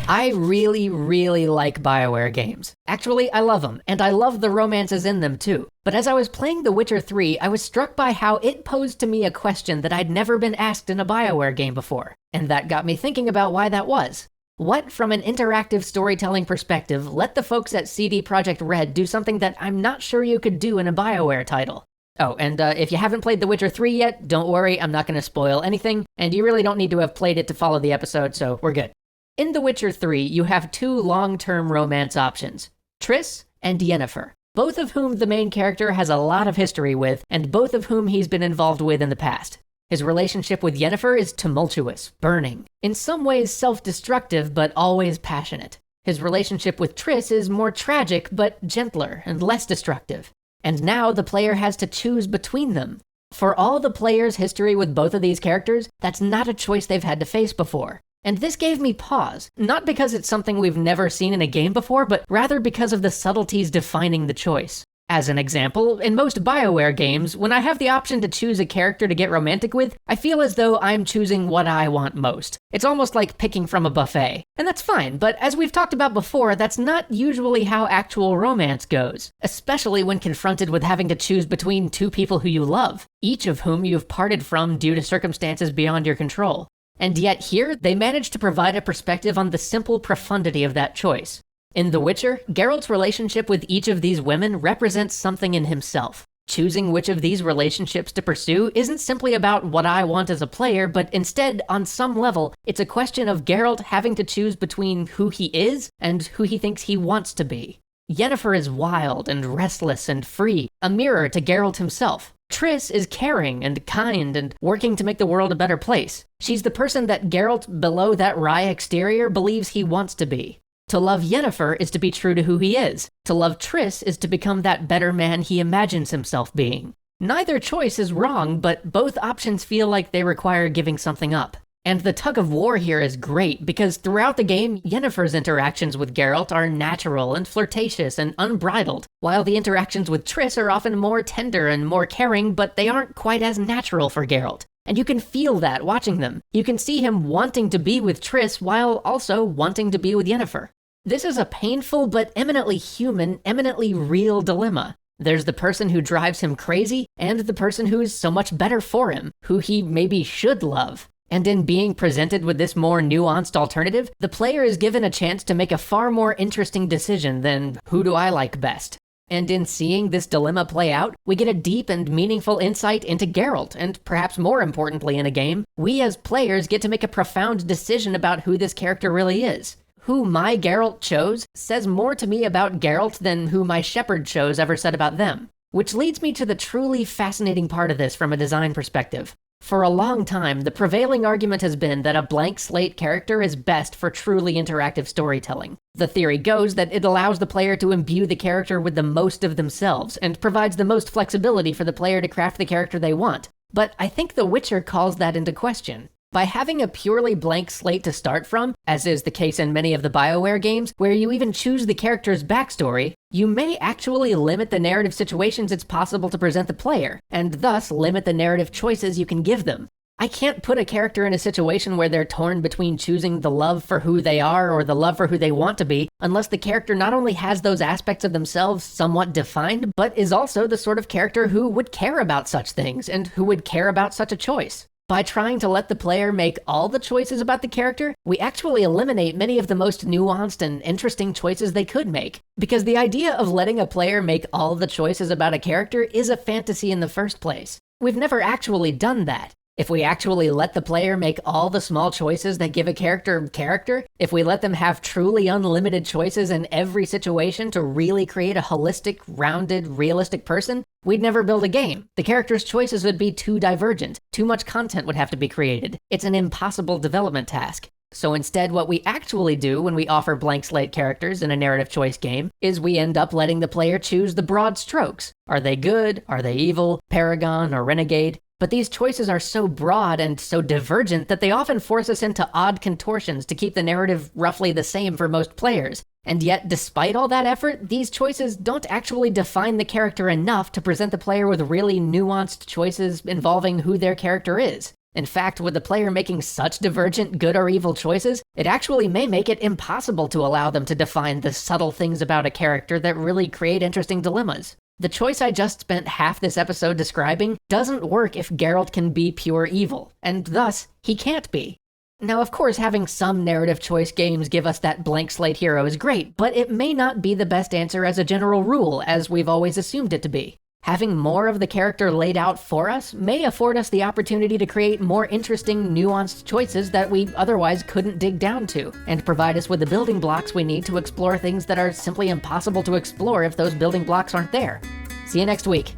I really, really like Bioware games. Actually, I love them, and I love the romances in them too. But as I was playing The Witcher 3, I was struck by how it posed to me a question that I'd never been asked in a Bioware game before, and that got me thinking about why that was. What, from an interactive storytelling perspective, let the folks at CD Projekt Red do something that I'm not sure you could do in a Bioware title? Oh, and if you haven't played The Witcher 3 yet, don't worry, I'm not going to spoil anything, and you really don't need to have played it to follow the episode, so we're good. In The Witcher 3, you have two long-term romance options, Triss and Yennefer, both of whom the main character has a lot of history with, and both of whom he's been involved with in the past. His relationship with Yennefer is tumultuous, burning, in some ways self-destructive, but always passionate. His relationship with Triss is more tragic, but gentler and less destructive. And now the player has to choose between them. For all the player's history with both of these characters, that's not a choice they've had to face before. And this gave me pause, not because it's something we've never seen in a game before, but rather because of the subtleties defining the choice. As an example, in most Bioware games, when I have the option to choose a character to get romantic with, I feel as though I'm choosing what I want most. It's almost like picking from a buffet. And that's fine, but as we've talked about before, that's not usually how actual romance goes, especially when confronted with having to choose between two people who you love, each of whom you've parted from due to circumstances beyond your control. And yet here, they managed to provide a perspective on the simple profundity of that choice. In The Witcher, Geralt's relationship with each of these women represents something in himself. Choosing which of these relationships to pursue isn't simply about what I want as a player, but instead, on some level, it's a question of Geralt having to choose between who he is and who he thinks he wants to be. Yennefer is wild and restless and free, a mirror to Geralt himself. Triss is caring and kind and working to make the world a better place. She's the person that Geralt, below that wry exterior, believes he wants to be. To love Yennefer is to be true to who he is. To love Triss is to become that better man he imagines himself being. Neither choice is wrong, but both options feel like they require giving something up. And the tug of war here is great, because throughout the game, Yennefer's interactions with Geralt are natural and flirtatious and unbridled, while the interactions with Triss are often more tender and more caring, but they aren't quite as natural for Geralt. And you can feel that watching them. You can see him wanting to be with Triss while also wanting to be with Yennefer. This is a painful but eminently human, eminently real dilemma. There's the person who drives him crazy, and the person who is so much better for him, who he maybe should love. And in being presented with this more nuanced alternative, the player is given a chance to make a far more interesting decision than who do I like best. And in seeing this dilemma play out, we get a deep and meaningful insight into Geralt, and perhaps more importantly in a game, we as players get to make a profound decision about who this character really is. Who my Geralt chose says more to me about Geralt than who my shepherd chose ever said about them. Which leads me to the truly fascinating part of this from a design perspective. For a long time, the prevailing argument has been that a blank slate character is best for truly interactive storytelling. The theory goes that it allows the player to imbue the character with the most of themselves, and provides the most flexibility for the player to craft the character they want. But I think The Witcher calls that into question. By having a purely blank slate to start from, as is the case in many of the Bioware games, where you even choose the character's backstory, you may actually limit the narrative situations it's possible to present the player, and thus limit the narrative choices you can give them. I can't put a character in a situation where they're torn between choosing the love for who they are or the love for who they want to be, unless the character not only has those aspects of themselves somewhat defined, but is also the sort of character who would care about such things, and who would care about such a choice. By trying to let the player make all the choices about the character, we actually eliminate many of the most nuanced and interesting choices they could make. Because the idea of letting a player make all the choices about a character is a fantasy in the first place. We've never actually done that. If we actually let the player make all the small choices that give a character, if we let them have truly unlimited choices in every situation to really create a holistic, rounded, realistic person, we'd never build a game. The character's choices would be too divergent. Too much content would have to be created. It's an impossible development task. So instead, what we actually do when we offer blank slate characters in a narrative choice game is we end up letting the player choose the broad strokes. Are they good? Are they evil? Paragon or renegade? But these choices are so broad and so divergent that they often force us into odd contortions to keep the narrative roughly the same for most players. And yet, despite all that effort, these choices don't actually define the character enough to present the player with really nuanced choices involving who their character is. In fact, with the player making such divergent good or evil choices, it actually may make it impossible to allow them to define the subtle things about a character that really create interesting dilemmas. The choice I just spent half this episode describing doesn't work if Geralt can be pure evil, and thus, he can't be. Now, of course, having some narrative choice games give us that blank slate hero is great, but it may not be the best answer as a general rule, as we've always assumed it to be. Having more of the character laid out for us may afford us the opportunity to create more interesting, nuanced choices that we otherwise couldn't dig down to, and provide us with the building blocks we need to explore things that are simply impossible to explore if those building blocks aren't there. See you next week.